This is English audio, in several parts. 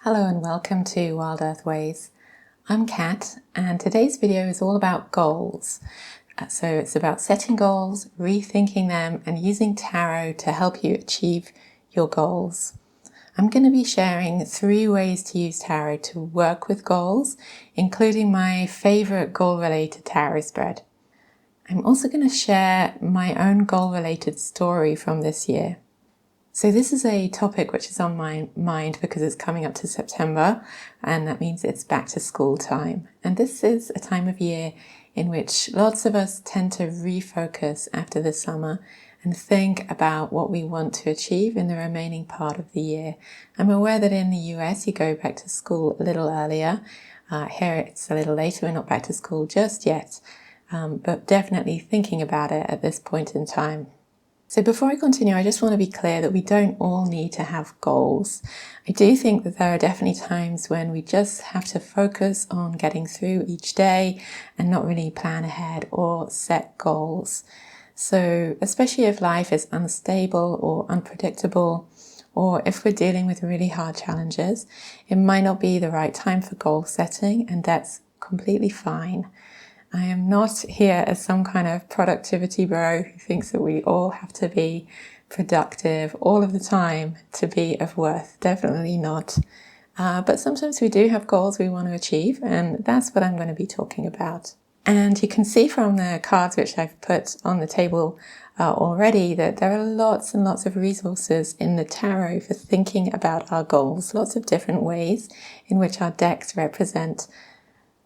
Hello and welcome to Wild Earth Ways. I'm Kat and today's video is all about goals. So it's about setting goals, rethinking them and using tarot to help you achieve your goals. I'm going to be sharing 3 ways to use tarot to work with goals, including my favorite goal-related tarot spread. I'm also going to share my own goal-related story from this year. So this is a topic which is on my mind because it's coming up to September, and that means it's back to school time. And this is a time of year in which lots of us tend to refocus after the summer and think about what we want to achieve in the remaining part of the year. I'm aware that in the US you go back to school a little earlier. Here it's a little later, we're not back to school just yet, but definitely thinking about it at this point in time. So before I continue, I just want to be clear that we don't all need to have goals. I do think that there are definitely times when we just have to focus on getting through each day and not really plan ahead or set goals. So especially if life is unstable or unpredictable, or if we're dealing with really hard challenges, it might not be the right time for goal setting, and that's completely fine. I am not here as some kind of productivity bro who thinks that we all have to be productive all of the time to be of worth. Definitely not. But sometimes we do have goals we want to achieve, and that's what I'm going to be talking about. And you can see from the cards which I've put on the table already that there are lots and lots of resources in the tarot for thinking about our goals, lots of different ways in which our decks represent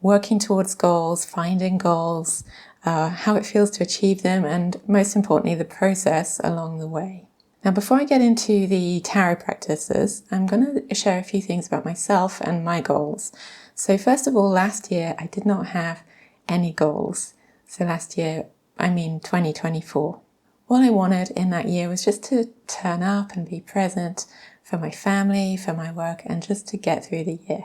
working towards goals, finding goals, how it feels to achieve them, and most importantly, the process along the way. Now, before I get into the tarot practices, I'm going to share a few things about myself and my goals. So first of all, last year, I did not have any goals. So last year, I mean 2024. All I wanted in that year was just to turn up and be present for my family, for my work, and just to get through the year.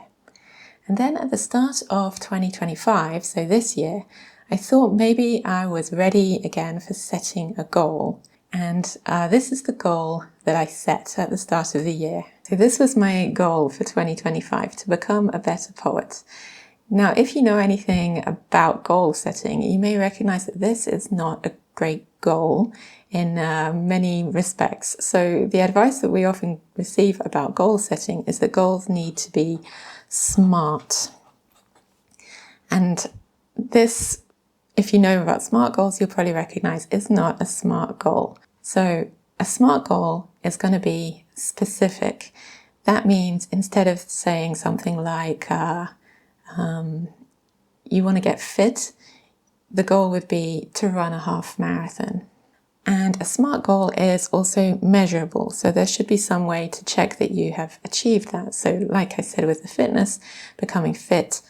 And then at the start of 2025, so this year, I thought maybe I was ready again for setting a goal. And this is the goal that I set at the start of the year. So this was my goal for 2025, to become a better poet. Now, if you know anything about goal setting, you may recognize that this is not a great goal in many respects. So the advice that we often receive about goal setting is that goals need to be smart. And this, if you know about SMART goals, you'll probably recognize is not a SMART goal. So a SMART goal is going to be specific. That means instead of saying something like you want to get fit, the goal would be to run a half marathon. And a SMART goal is also measurable. So there should be some way to check that you have achieved that. So like I said with the fitness, becoming fit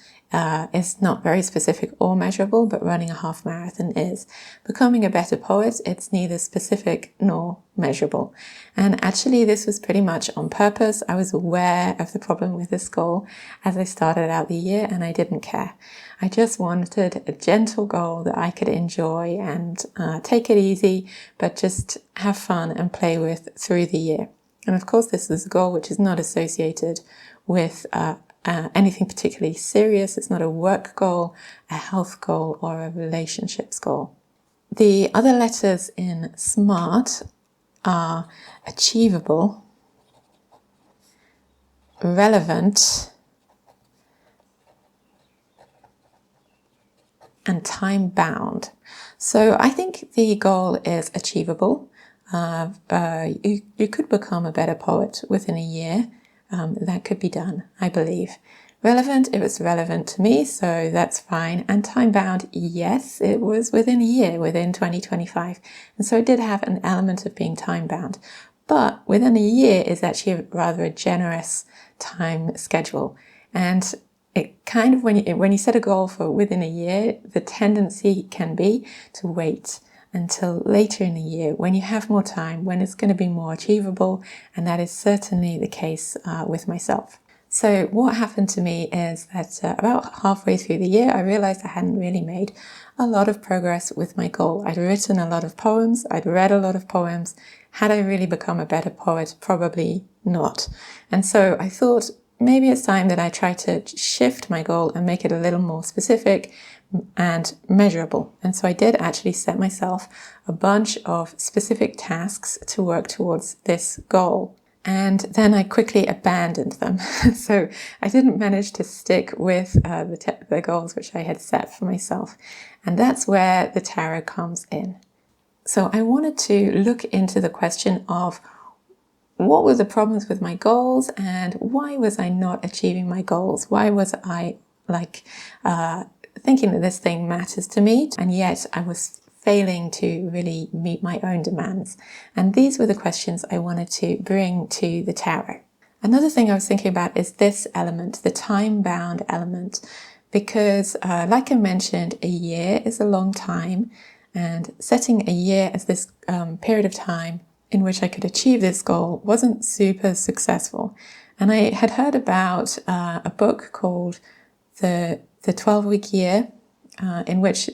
is not very specific or measurable, but running a half marathon is. Becoming a better poet, it's neither specific nor measurable. And actually this was pretty much on purpose. I was aware of the problem with this goal as I started out the year, and I didn't care. I just wanted a gentle goal that I could enjoy and take it easy, but just have fun and play with through the year. And of course, this is a goal which is not associated with anything particularly serious. It's not a work goal, a health goal, or a relationships goal. The other letters in SMART are achievable, relevant, and time-bound. So I think the goal is achievable. You could become a better poet within a year. That could be done, I believe. Relevant, it was relevant to me, so that's fine. And time-bound, yes, it was within a year, within 2025. And so it did have an element of being time-bound. But within a year is actually rather a generous time schedule. And it kind of, when you set a goal for within a year, the tendency can be to wait until later in the year when you have more time, when it's going to be more achievable, and that is certainly the case with myself. So what happened to me is that about halfway through the year, I realized I hadn't really made a lot of progress with my goal. I'd written a lot of poems, I'd read a lot of poems. Had I really become a better poet? Probably not. And so I thought, maybe it's time that I try to shift my goal and make it a little more specific and measurable. And so I did actually set myself a bunch of specific tasks to work towards this goal. And then I quickly abandoned them. So I didn't manage to stick with the goals which I had set for myself. And that's where the tarot comes in. So I wanted to look into the question of what were the problems with my goals and why was I not achieving my goals? Why was I thinking that this thing matters to me, and yet I was failing to really meet my own demands? And these were the questions I wanted to bring to the tarot. Another thing I was thinking about is this element, the time-bound element, because like I mentioned, a year is a long time, and setting a year as this period of time in which I could achieve this goal wasn't super successful. And I had heard about a book called the 12-week year, in which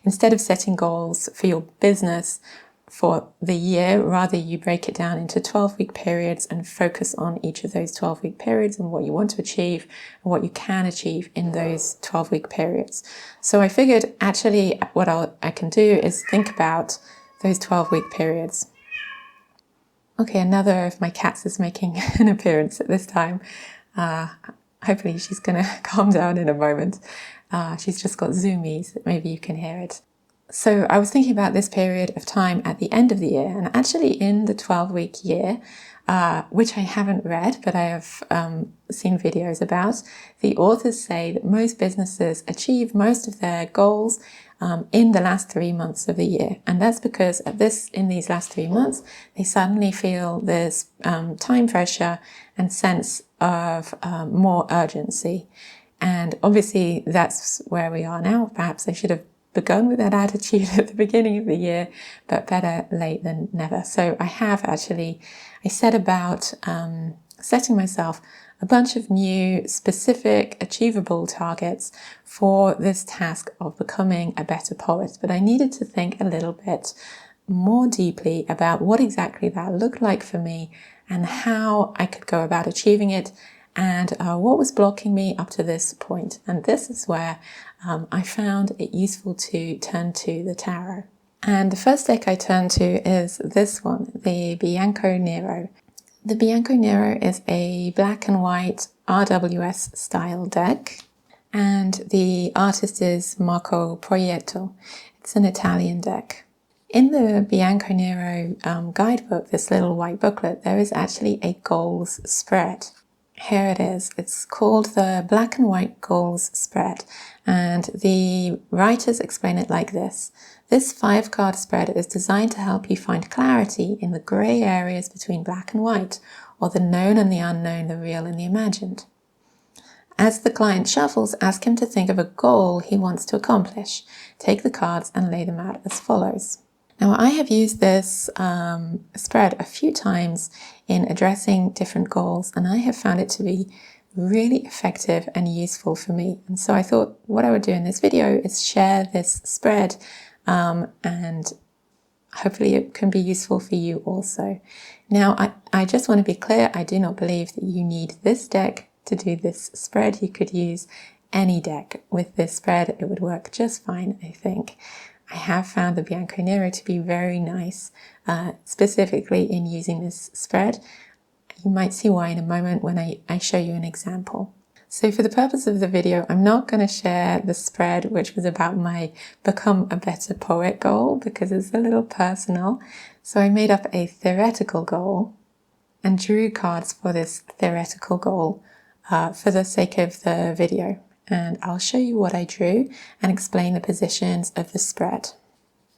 instead of setting goals for your business for the year, rather you break it down into 12-week periods and focus on each of those 12-week periods and what you want to achieve and what you can achieve in those 12-week periods. So I figured actually what I can do is think about those 12-week periods. Okay, another of my cats is making an appearance at this time. Hopefully she's going to calm down in a moment. She's just got zoomies, maybe you can hear it. So I was thinking about this period of time at the end of the year, and actually in the 12-week year, which I haven't read, but I have seen videos about, the authors say that most businesses achieve most of their goals in the last 3 months of the year. And that's because in these last 3 months, they suddenly feel this time pressure and sense of more urgency. And obviously that's where we are now. Perhaps I should have begun with that attitude at the beginning of the year, but better late than never. So I set about setting myself a bunch of new, specific, achievable targets for this task of becoming a better poet. But I needed to think a little bit more deeply about what exactly that looked like for me and how I could go about achieving it, and what was blocking me up to this point. And this is where I found it useful to turn to the tarot. And the first deck I turned to is this one, the Bianco Nero. The Bianco Nero is a black and white RWS style deck, and the artist is Marco Proietto. It's an Italian deck. In the Bianco Nero guidebook, this little white booklet, there is actually a goals spread. Here it is. It's called the Black and White Goals Spread, and the writers explain it like this. This 5-card spread is designed to help you find clarity in the grey areas between black and white, or the known and the unknown, the real and the imagined. As the client shuffles, ask him to think of a goal he wants to accomplish. Take the cards and lay them out as follows. Now, I have used this spread a few times in addressing different goals, and I have found it to be really effective and useful for me. And so I thought what I would do in this video is share this spread, and hopefully it can be useful for you also. Now, I just want to be clear, I do not believe that you need this deck to do this spread. You could use any deck with this spread. It would work just fine, I think. I have found the Bianco Nero to be very nice, specifically in using this spread. You might see why in a moment when I show you an example. So for the purpose of the video, I'm not going to share the spread which was about my Become a Better Poet goal, because it's a little personal. So I made up a theoretical goal and drew cards for this theoretical goal for the sake of the video. And I'll show you what I drew and explain the positions of the spread.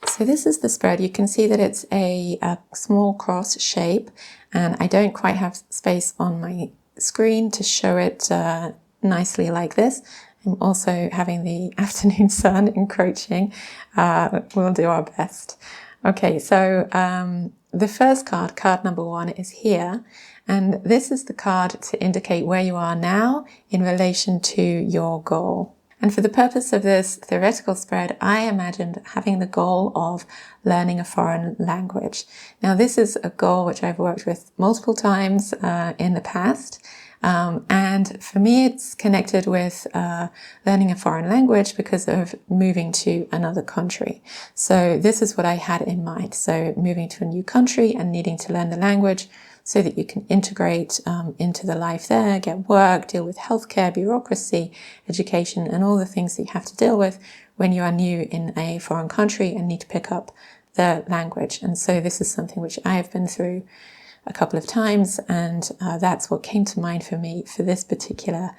So this is the spread. You can see that it's a small cross shape, and I don't quite have space on my screen to show it nicely like this. I'm also having the afternoon sun encroaching. We'll do our best. Okay, so the first card, card number 1, is here. And this is the card to indicate where you are now in relation to your goal. And for the purpose of this theoretical spread, I imagined having the goal of learning a foreign language. Now, this is a goal which I've worked with multiple times in the past. And for me, it's connected with learning a foreign language because of moving to another country. So this is what I had in mind. So moving to a new country and needing to learn the language so that you can integrate into the life there, get work, deal with healthcare, bureaucracy, education, and all the things that you have to deal with when you are new in a foreign country and need to pick up the language. And so this is something which I have been through a couple of times, and that's what came to mind for me for this particular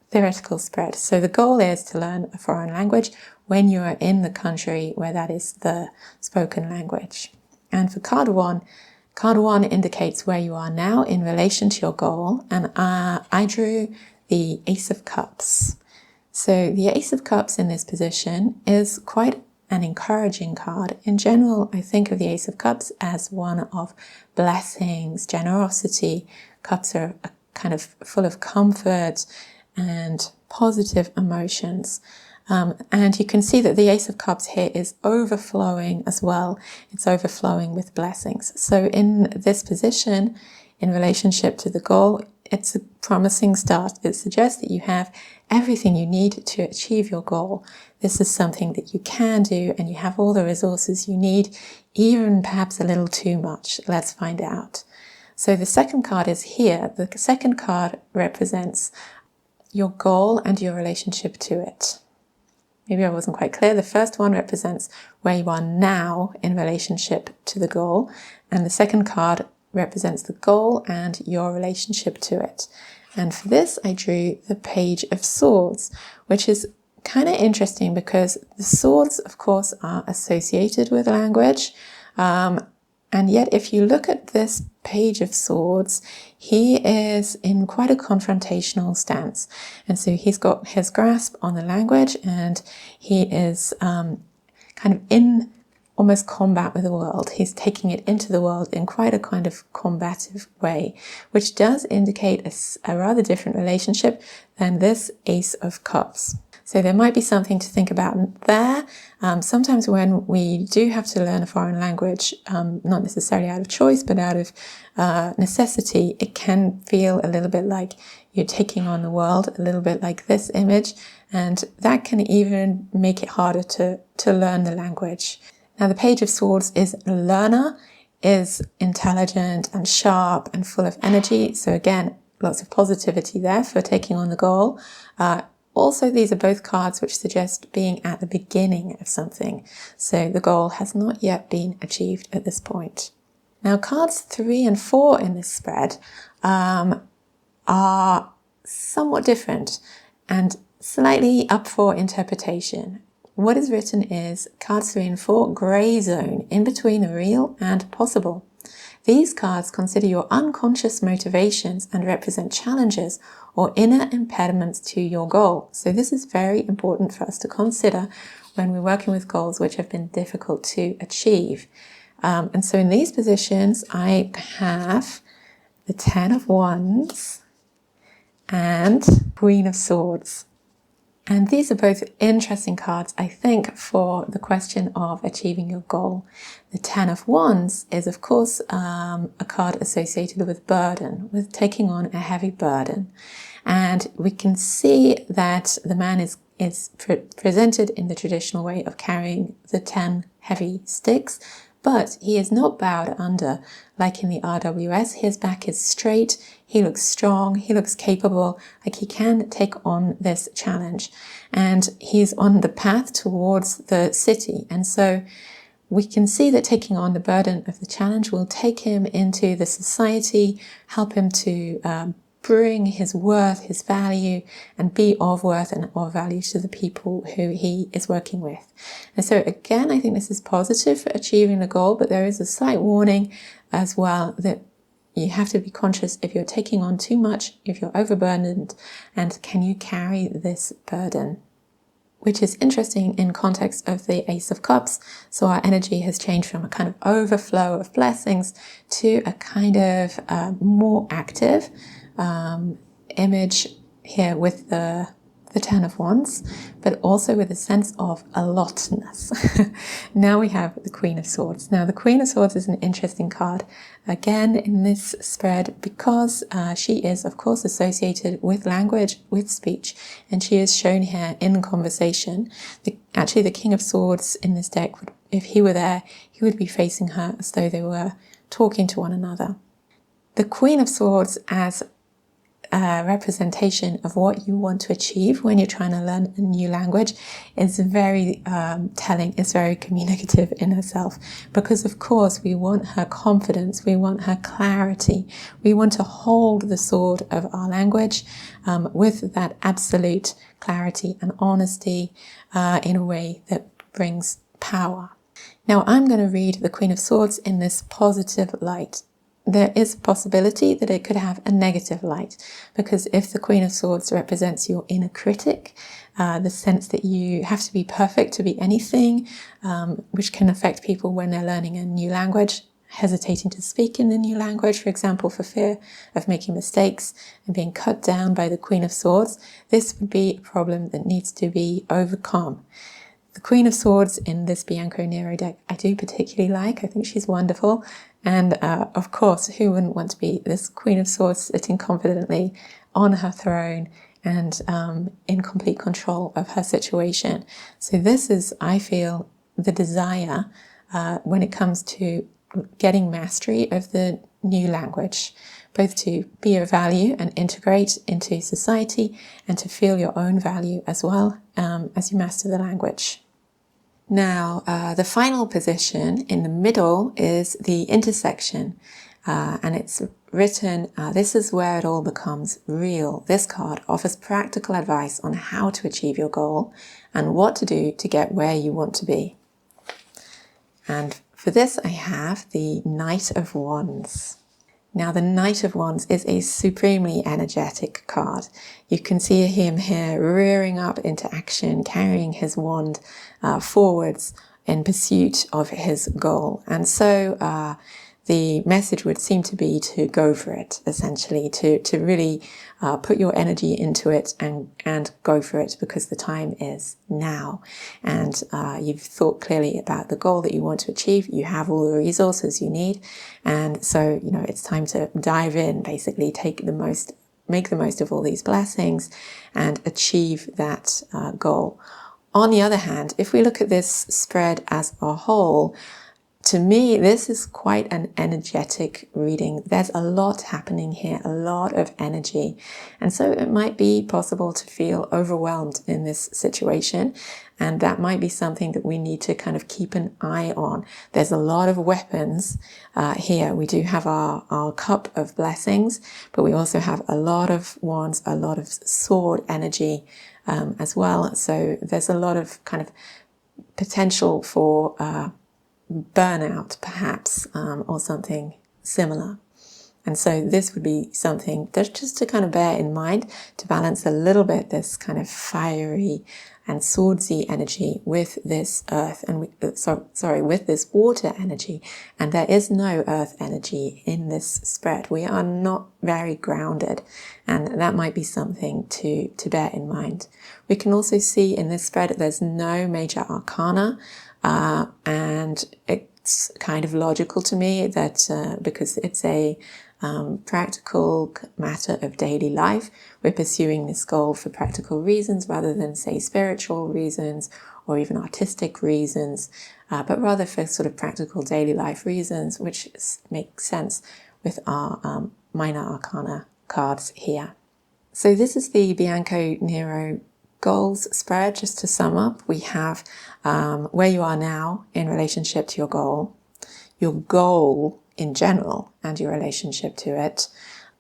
theoretical spread. So the goal is to learn a foreign language when you are in the country where that is the spoken language. And for card one indicates where you are now in relation to your goal, and I drew the Ace of Cups. So the Ace of Cups in this position is quite an encouraging card. In general, I think of the Ace of Cups as one of blessings, generosity. Cups are kind of full of comfort and positive emotions. And you can see that the Ace of Cups here is overflowing as well. It's overflowing with blessings. So in this position, in relationship to the goal, it's a promising start. It suggests that you have everything you need to achieve your goal. This is something that you can do, and you have all the resources you need, even perhaps a little too much. Let's find out. So the second card is here. The second card represents your goal and your relationship to it. Maybe I wasn't quite clear. The first one represents where you are now in relationship to the goal, and the second card represents the goal and your relationship to it. And for this, I drew the Page of Swords, which is kind of interesting because the swords, of course, are associated with language. And yet, if you look at this Page of Swords, he is in quite a confrontational stance. And so he's got his grasp on the language, and he is kind of in almost combat with the world. He's taking it into the world in quite a kind of combative way, which does indicate a rather different relationship than this Ace of Cups. So there might be something to think about there. Sometimes when we do have to learn a foreign language, not necessarily out of choice, but out of necessity, it can feel a little bit like you're taking on the world, a little bit like this image, and that can even make it harder to learn the language. Now, the Page of Swords is a learner, is intelligent and sharp and full of energy. So again, lots of positivity there for taking on the goal. Also, these are both cards which suggest being at the beginning of something. So the goal has not yet been achieved at this point. Now, cards 3 and 4 in this spread are somewhat different and slightly up for interpretation. What is written is cards 3 and 4, grey zone, in between the real and possible. These cards consider your unconscious motivations and represent challenges or inner impediments to your goal. So this is very important for us to consider when we're working with goals which have been difficult to achieve. And so in these positions, I have the 10 of Wands and Queen of Swords. And these are both interesting cards, I think, for the question of achieving your goal. The 10 of Wands is, of course, a card associated with burden, with taking on a heavy burden. And we can see that the man is presented in the traditional way of carrying the 10 heavy sticks, but he is not bowed under like in the RWS. His back is straight, he looks strong, he looks capable, like he can take on this challenge. And he's on the path towards the city. And so we can see that taking on the burden of the challenge will take him into the society, help him to bring his worth, his value, and be of worth and of value to the people who he is working with. And so again, I think this is positive for achieving the goal, but there is a slight warning as well that you have to be conscious if you're taking on too much, if you're overburdened, and can you carry this burden? Which is interesting in context of the Ace of Cups. So our energy has changed from a kind of overflow of blessings to a kind of more active image here with the the Ten of Wands, but also with a sense of allotness. Now we have the Queen of Swords. Now the Queen of Swords is an interesting card, again in this spread, because she is of course associated with language, with speech, and she is shown here in conversation. Actually the King of Swords in this deck, if he were there, he would be facing her as though they were talking to one another. The Queen of Swords as a representation of what you want to achieve when you're trying to learn a new language is very telling, is very communicative in herself, because of course we want her confidence, we want her clarity, we want to hold the sword of our language with that absolute clarity and honesty in a way that brings power. Now I'm going to read the Queen of Swords in this positive light. There is a possibility that it could have a negative light, because if the Queen of Swords represents your inner critic, the sense that you have to be perfect to be anything, which can affect people when they're learning a new language, hesitating to speak in the new language, for example, for fear of making mistakes and being cut down by the Queen of Swords, this would be a problem that needs to be overcome. The Queen of Swords in this Bianco Nero deck I do particularly like. I think she's wonderful. And of course, who wouldn't want to be this Queen of Swords sitting confidently on her throne and in complete control of her situation. So this is, I feel, the desire when it comes to getting mastery of the new language, both to be of value and integrate into society, and to feel your own value as well as you master the language. Now, the final position in the middle is the intersection, and it's written, this is where it all becomes real. This card offers practical advice on how to achieve your goal and what to do to get where you want to be. And for this, I have the Knight of Wands. Now, the Knight of Wands is a supremely energetic card. You can see him here rearing up into action, carrying his wand forwards in pursuit of his goal. And so the message would seem to be to go for it, essentially, to really put your energy into it and go for it, because the time is now. And you've thought clearly about the goal that you want to achieve. You have all the resources you need. And so, you know, it's time to dive in, basically make the most of all these blessings and achieve that goal. On the other hand, if we look at this spread as a whole, to me, this is quite an energetic reading. There's a lot happening here, a lot of energy. And so it might be possible to feel overwhelmed in this situation. And that might be something that we need to kind of keep an eye on. There's a lot of weapons here. We do have our cup of blessings, but we also have a lot of wands, a lot of sword energy as well. So there's a lot of kind of potential for burnout, perhaps, or something similar. And so this would be something that's just to kind of bear in mind, to balance a little bit this kind of fiery and swordsy energy with this earth and with this water energy. And there is no earth energy in this spread. We are not very grounded, and that might be something to bear in mind. We can also see in this spread there's no major arcana, and it's kind of logical to me that because it's a practical matter of daily life, we're pursuing this goal for practical reasons rather than, say, spiritual reasons or even artistic reasons, but rather for sort of practical daily life reasons, which makes sense with our minor arcana cards here. So this is the Bianco Nero goals spread. Just to sum up, we have where you are now in relationship to your goal in general and your relationship to it.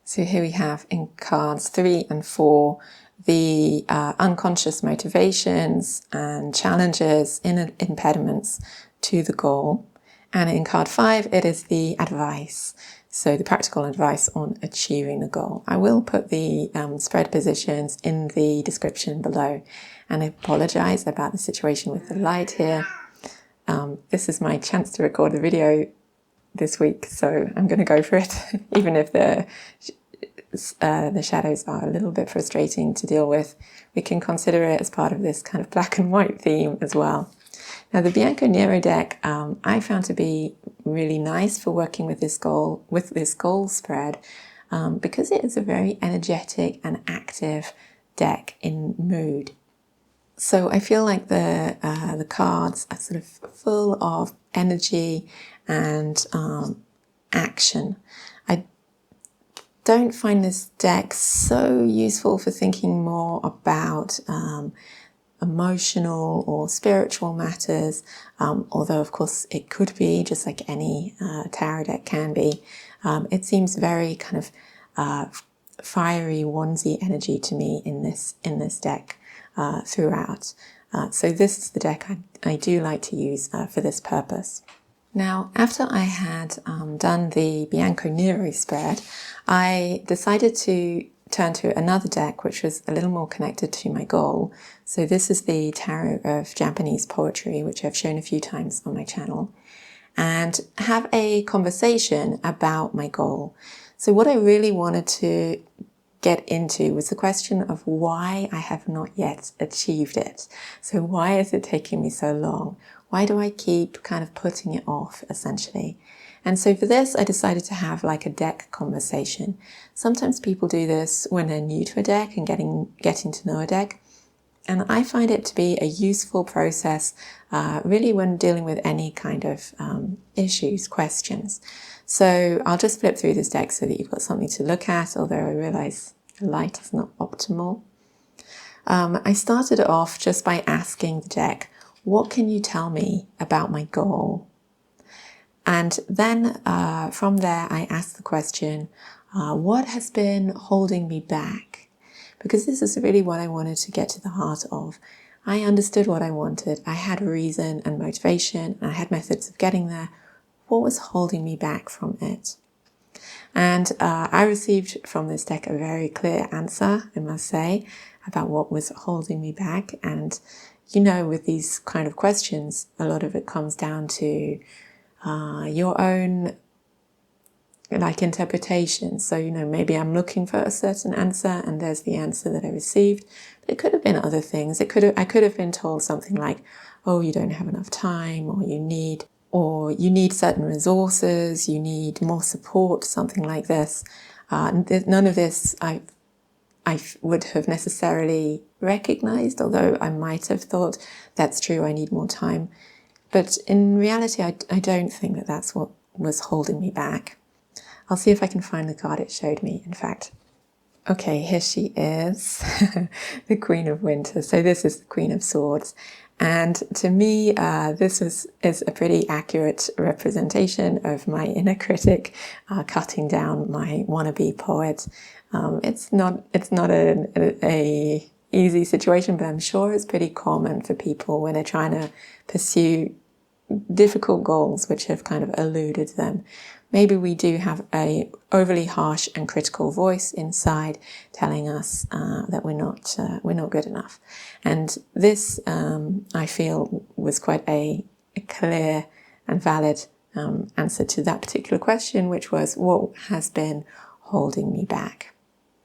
So here we have in cards 3 and 4 the unconscious motivations and challenges, impediments to the goal. And in card 5 it is the advice, so the practical advice on achieving the goal. I will put the spread positions in the description below, and I apologize about the situation with the light here. This is my chance to record the video this week, so I'm going to go for it, even if the shadows are a little bit frustrating to deal with, we can consider it as part of this kind of black and white theme as well. Now, the Bianco Nero deck I found to be really nice for working with this goal spread because it is a very energetic and active deck in mood. So I feel like the cards are sort of full of energy and action. I don't find this deck so useful for thinking more about emotional or spiritual matters, although of course it could be, just like any tarot deck can be. It seems very kind of fiery, wandsy energy to me in this deck throughout. So this is the deck I do like to use for this purpose. Now, after I had done the Bianco Nero spread, I decided to turn to another deck which was a little more connected to my goal. So this is the Tarot of Japanese Poetry, which I've shown a few times on my channel, and have a conversation about my goal. So what I really wanted to get into was the question of why I have not yet achieved it. So why is it taking me so long? Why do I keep kind of putting it off, essentially? And so for this, I decided to have like a deck conversation. Sometimes people do this when they're new to a deck and getting to know a deck. And I find it to be a useful process, really when dealing with any kind of issues, questions. So I'll just flip through this deck so that you've got something to look at, although I realize the light is not optimal. I started off just by asking the deck, what can you tell me about my goal? And then from there, I asked the question, what has been holding me back? Because this is really what I wanted to get to the heart of. I understood what I wanted. I had a reason and motivation, and I had methods of getting there. What was holding me back from it? And I received from this deck a very clear answer, I must say, about what was holding me back. And, you know, with these kind of questions, a lot of it comes down to your own interpretation. So, you know, maybe I'm looking for a certain answer and there's the answer that I received. But it could have been other things. I could have been told something like, oh, you don't have enough time, or you need certain resources, you need more support, something like this. None of this I would have necessarily recognized, although I might have thought that's true, I need more time. But in reality, I don't think that that's what was holding me back. I'll see if I can find the card it showed me, in fact. Okay, here she is, the Queen of Winter. So this is the Queen of Swords. And to me, this is a pretty accurate representation of my inner critic cutting down my wannabe poet. It's not a easy situation, but I'm sure it's pretty common for people when they're trying to pursue difficult goals which have kind of eluded them. Maybe we do have a overly harsh and critical voice inside telling us that we're not good enough. And this, I feel, was quite a clear and valid answer to that particular question, which was, what has been holding me back?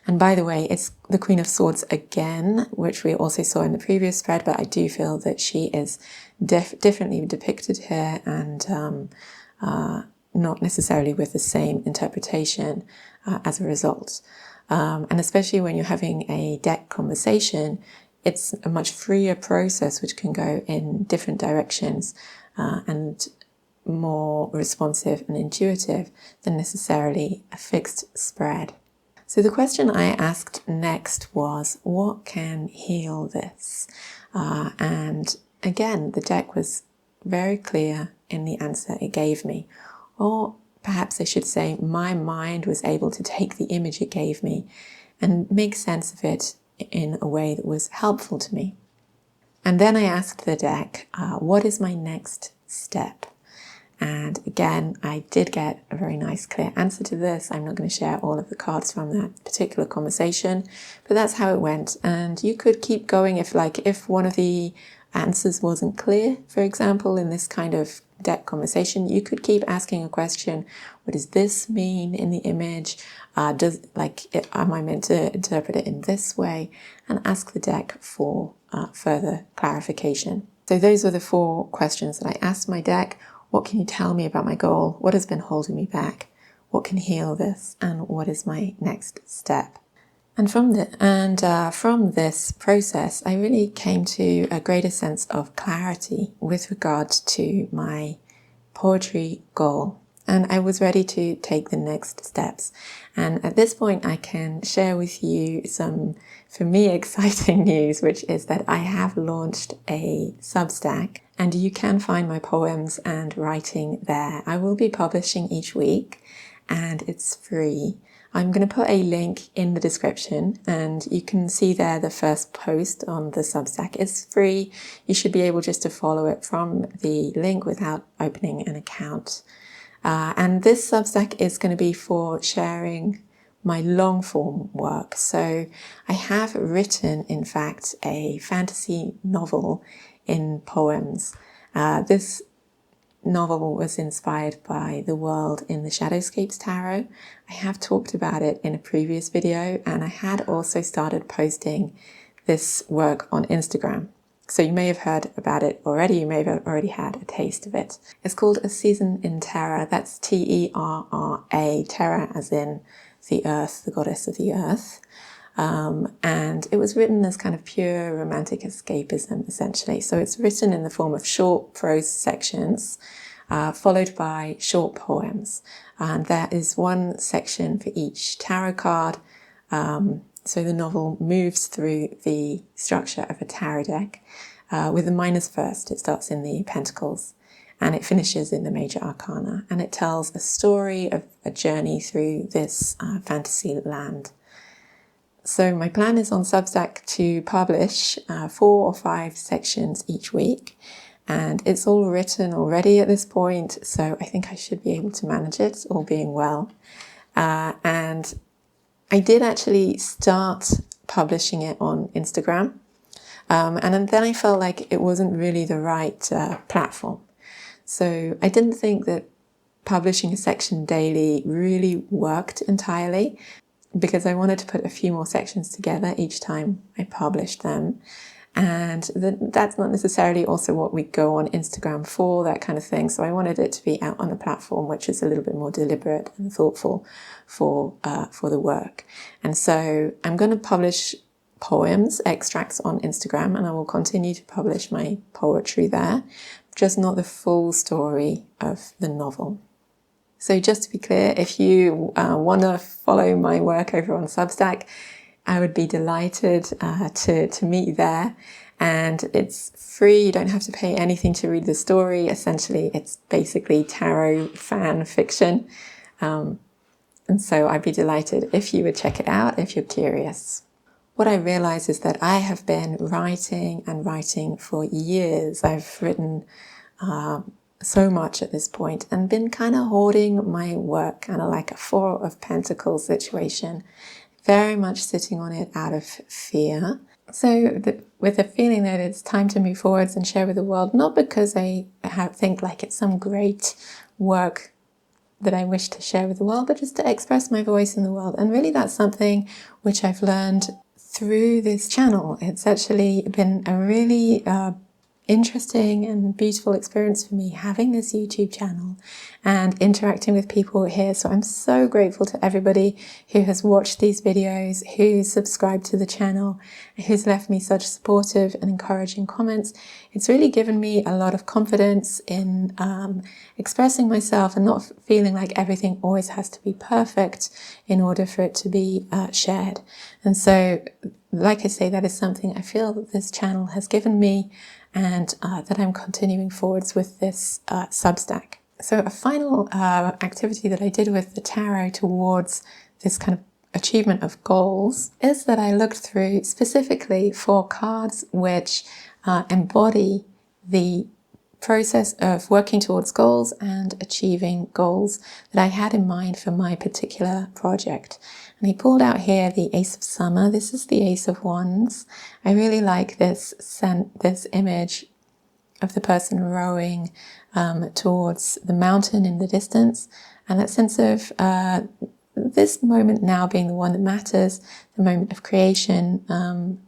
And by the way, it's the Queen of Swords again, which we also saw in the previous spread, but I do feel that she is differently depicted here, and not necessarily with the same interpretation as a result. And especially when you're having a deck conversation, it's a much freer process which can go in different directions and more responsive and intuitive than necessarily a fixed spread. So the question I asked next was, what can heal this? And again, the deck was very clear in the answer it gave me. Or perhaps I should say, my mind was able to take the image it gave me and make sense of it in a way that was helpful to me. And then I asked the deck, what is my next step? And again, I did get a very nice, clear answer to this. I'm not going to share all of the cards from that particular conversation, but that's how it went. And you could keep going if one of the answers wasn't clear, for example, in this kind of deck conversation. You could keep asking a question. What does this mean in the image? Am I meant to interpret it in this way? And ask the deck for further clarification. So those were the 4 questions that I asked my deck. What can you tell me about my goal? What has been holding me back? What can heal this? And what is my next step? And from this process, I really came to a greater sense of clarity with regard to my poetry goal. And I was ready to take the next steps. And at this point, I can share with you some, for me, exciting news, which is that I have launched a Substack, and you can find my poems and writing there. I will be publishing each week, and it's free. I'm going to put a link in the description, and you can see there the first post on the Substack. It's free. You should be able just to follow it from the link without opening an account. And this Substack is going to be for sharing my long form work. So I have written, in fact, a fantasy novel in poems. This novel was inspired by the world in the Shadowscapes Tarot. I have talked about it in a previous video, and I had also started posting this work on Instagram. So you may have heard about it already, you may have already had a taste of it. It's called A Season in Terra. That's Terra, Terra as in the earth, the goddess of the earth. And it was written as kind of pure romantic escapism, essentially. So it's written in the form of short prose sections, followed by short poems. And there is one section for each tarot card. So the novel moves through the structure of a tarot deck with the minors first. It starts in the Pentacles and it finishes in the Major Arcana. And it tells a story of a journey through this fantasy land. So my plan is on Substack to publish 4 or 5 sections each week, and it's all written already at this point, so I think I should be able to manage it, all being well. And I did actually start publishing it on Instagram, and then I felt like it wasn't really the right platform. So I didn't think that publishing a section daily really worked entirely, because I wanted to put a few more sections together each time I published them. And that's not necessarily also what we go on Instagram for, that kind of thing. So I wanted it to be out on a platform which is a little bit more deliberate and thoughtful for the work. And so I'm going to publish poems, extracts on Instagram, and I will continue to publish my poetry there, just not the full story of the novel. So just to be clear, if you want to follow my work over on Substack, I would be delighted to meet you there. And it's free. You don't have to pay anything to read the story. Essentially, it's basically tarot fan fiction. And so I'd be delighted if you would check it out if you're curious. What I realize is that I have been writing and writing for years. I've written so much at this point and been kind of hoarding my work, kind of like a 4 of Pentacles situation, very much sitting on it out of fear. So with a feeling that it's time to move forwards and share with the world, not because I think like it's some great work that I wish to share with the world, but just to express my voice in the world. And really that's something which I've learned through this channel. It's actually been a really interesting and beautiful experience for me having this YouTube channel and interacting with people here. So I'm so grateful to everybody who has watched these videos, who's subscribed to the channel, who's left me such supportive and encouraging comments. It's really given me a lot of confidence in expressing myself and not feeling like everything always has to be perfect in order for it to be shared. And so, like I say, that is something I feel that this channel has given me, and that I'm continuing forwards with this Substack. So a final activity that I did with the tarot towards this kind of achievement of goals is that I looked through specifically for cards which embody the process of working towards goals and achieving goals that I had in mind for my particular project. And he pulled out here the Ace of Summer. This is the Ace of Wands. I really like this image of the person rowing towards the mountain in the distance, and that sense of this moment now being the one that matters, the moment of creation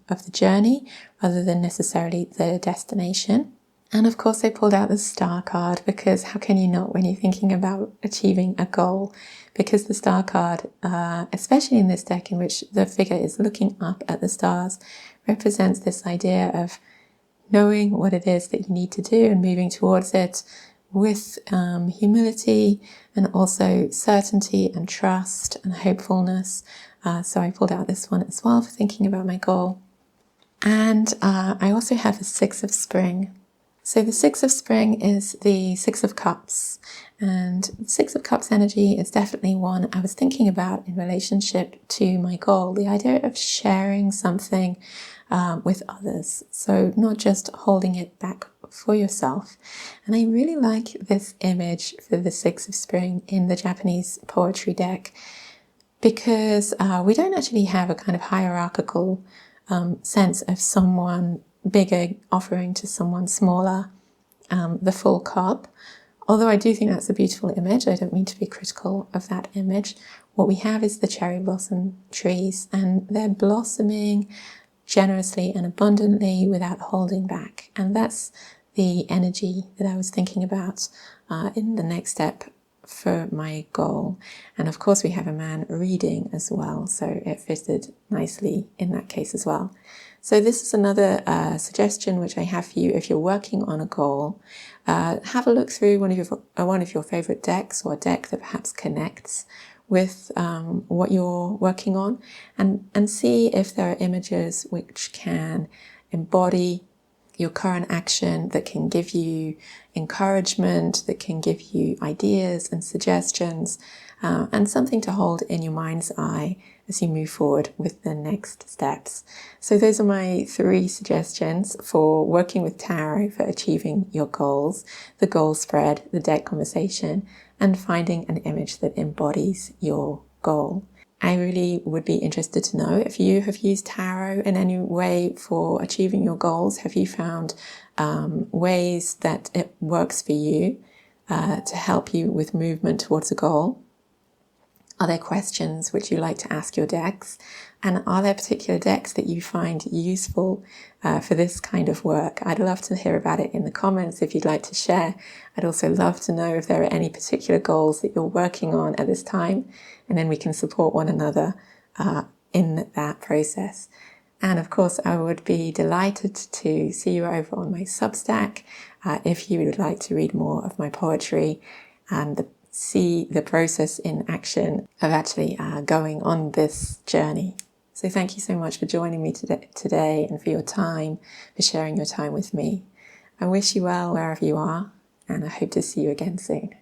of the journey, rather than necessarily the destination. And of course I pulled out the star card, because how can you not when you're thinking about achieving a goal? Because the star card, especially in this deck in which the figure is looking up at the stars, represents this idea of knowing what it is that you need to do and moving towards it with humility and also certainty and trust and hopefulness. So I pulled out this one as well for thinking about my goal. And I also have the Six of Spring. So the Six of Spring is the Six of Cups, and the Six of Cups energy is definitely one I was thinking about in relationship to my goal, the idea of sharing something with others, so not just holding it back for yourself. And I really like this image for the Six of Spring in the Japanese poetry deck, because we don't actually have a kind of hierarchical sense of someone bigger offering to someone smaller the full cup. Although I do think that's a beautiful image, I don't mean to be critical of that image. What we have is the cherry blossom trees, and they're blossoming generously and abundantly without holding back. And that's the energy that I was thinking about in the next step for my goal. And of course we have a man reading as well, so it fitted nicely in that case as well. So this is another suggestion which I have for you if you're working on a goal. Have a look through one of your favorite decks, or a deck that perhaps connects with what you're working on, and see if there are images which can embody your current action, that can give you encouragement, that can give you ideas and suggestions, and something to hold in your mind's eye as you move forward with the next steps. So those are my 3 suggestions for working with tarot for achieving your goals: the goal spread, the deck conversation, and finding an image that embodies your goal. I really would be interested to know if you have used tarot in any way for achieving your goals. Have you found ways that it works for you to help you with movement towards a goal? Are there questions which you like to ask your decks? And are there particular decks that you find useful for this kind of work? I'd love to hear about it in the comments if you'd like to share. I'd also love to know if there are any particular goals that you're working on at this time, and then we can support one another in that process. And of course, I would be delighted to see you over on my Substack if you would like to read more of my poetry and see the process in action of actually going on this journey. So thank you so much for joining me today and for your time, for sharing your time with me. I wish you well wherever you are, and I hope to see you again soon.